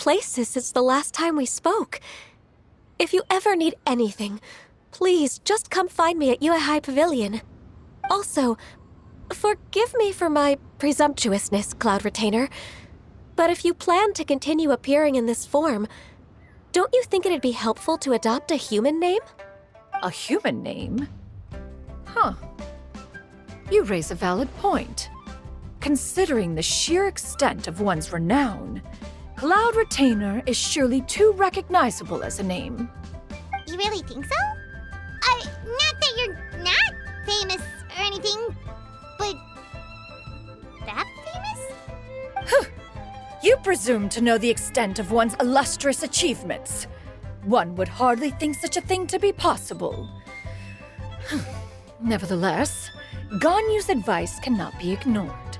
places since the last time we spoke. If you ever need anything, please just come find me at High Pavilion. Also, forgive me for my presumptuousness, Cloud Retainer, but if you plan to continue appearing in this form, don't you think it'd be helpful to adopt a human name? A human name? Huh. You raise a valid point. Considering the sheer extent of one's renown, Cloud Retainer is surely too recognizable as a name. You really think so? Not that you're not famous or anything, but that famous? You presume to know the extent of one's illustrious achievements. One would hardly think such a thing to be possible. Nevertheless, Ganyu's advice cannot be ignored.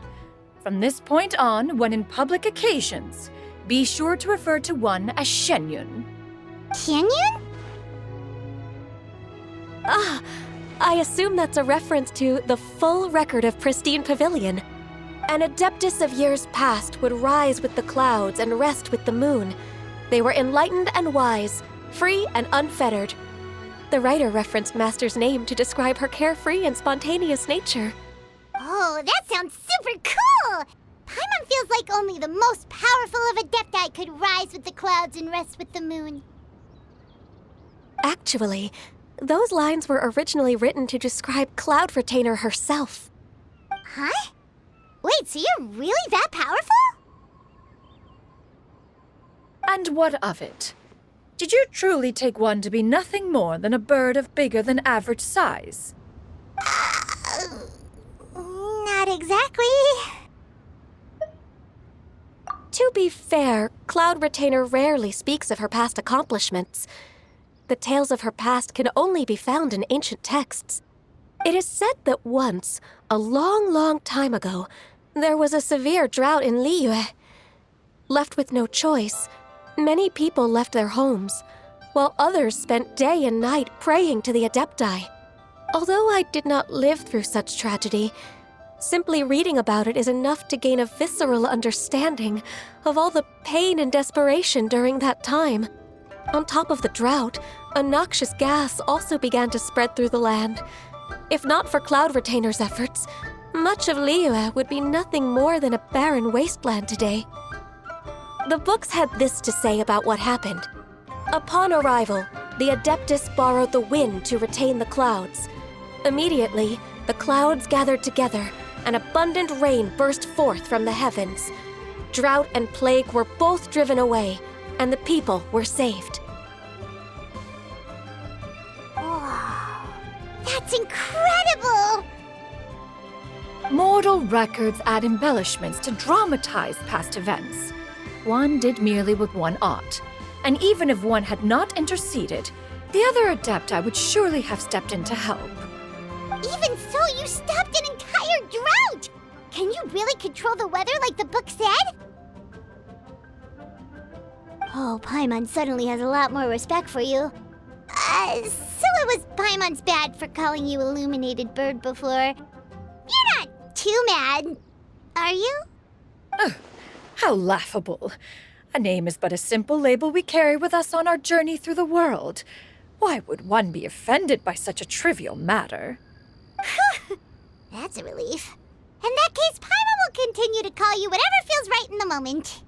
From this point on, when in public occasions, be sure to refer to one as Shenyun. Shenyun? I assume that's a reference to the full record of Pristine Pavilion. An adeptus of years past would rise with the clouds and rest with the moon. They were enlightened and wise, free and unfettered. The writer referenced Master's name to describe her carefree and spontaneous nature. Oh, that sounds super cool! Paimon feels like only the most powerful of Adepti could rise with the clouds and rest with the moon. Actually, those lines were originally written to describe Cloud Retainer herself. Huh? Wait, so you're really that powerful? And what of it? Did you truly take one to be nothing more than a bird of bigger than average size? Not exactly. To be fair, Cloud Retainer rarely speaks of her past accomplishments. The tales of her past can only be found in ancient texts. It is said that once, a long, long time ago, there was a severe drought in Liyue. Left with no choice, many people left their homes, while others spent day and night praying to the Adepti. Although I did not live through such tragedy, simply reading about it is enough to gain a visceral understanding of all the pain and desperation during that time. On top of the drought, a noxious gas also began to spread through the land. If not for Cloud Retainer's efforts, much of Liyue would be nothing more than a barren wasteland today. The books had this to say about what happened. Upon arrival, the Adeptus borrowed the wind to retain the clouds. Immediately, the clouds gathered together, and abundant rain burst forth from the heavens. Drought and plague were both driven away, and the people were saved. Wow, that's incredible! Mortal records add embellishments to dramatize past events. One did merely what one ought, and even if one had not interceded, the other Adepti would surely have stepped in to help. Even so, you stopped an entire drought! Can you really control the weather like the book said? Oh, Paimon suddenly has a lot more respect for you. So it was Paimon's bad for calling you Illuminated Bird before. You're not too mad, are you? How laughable. A name is but a simple label we carry with us on our journey through the world. Why would one be offended by such a trivial matter? That's a relief. In that case, Paimon will continue to call you whatever feels right in the moment.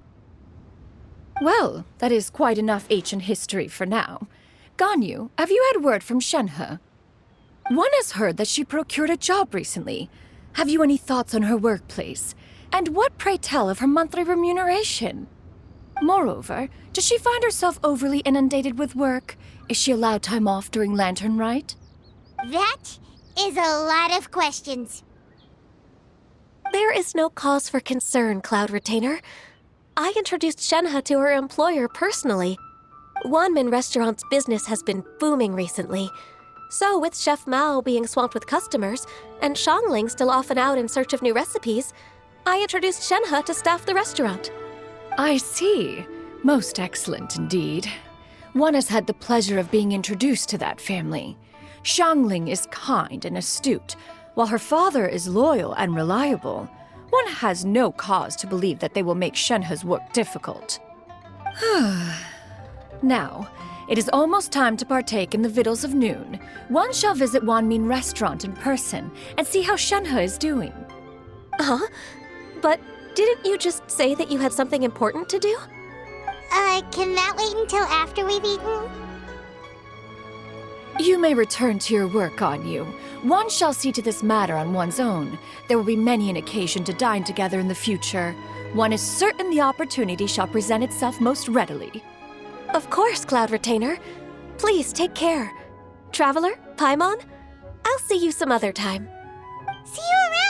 Well, that is quite enough ancient history for now. Ganyu, have you had word from Shenhe? One has heard that she procured a job recently. Have you any thoughts on her workplace? And what, pray tell, of her monthly remuneration? Moreover, does she find herself overly inundated with work? Is she allowed time off during Lantern Rite? That is a lot of questions. There is no cause for concern, Cloud Retainer. I introduced Shenhe to her employer personally. Wanmin Restaurant's business has been booming recently. So with Chef Mao being swamped with customers, and Shangling still off and out in search of new recipes, I introduced Shenhe to staff the restaurant. I see. Most excellent indeed. One has had the pleasure of being introduced to that family. Shangling is kind and astute, while her father is loyal and reliable. One has no cause to believe that they will make Shenhe's work difficult. Now, it is almost time to partake in the victuals of noon. One shall visit Wanmin restaurant in person and see how Shenhe is doing. Huh? But didn't you just say that you had something important to do? Can that wait until after we've eaten? You may return to your work, Ganyu. One shall see to this matter on one's own. There will be many an occasion to dine together in the future. One is certain the opportunity shall present itself most readily. Of course, Cloud Retainer. Please take care. Traveler, Paimon, I'll see you some other time. See you around!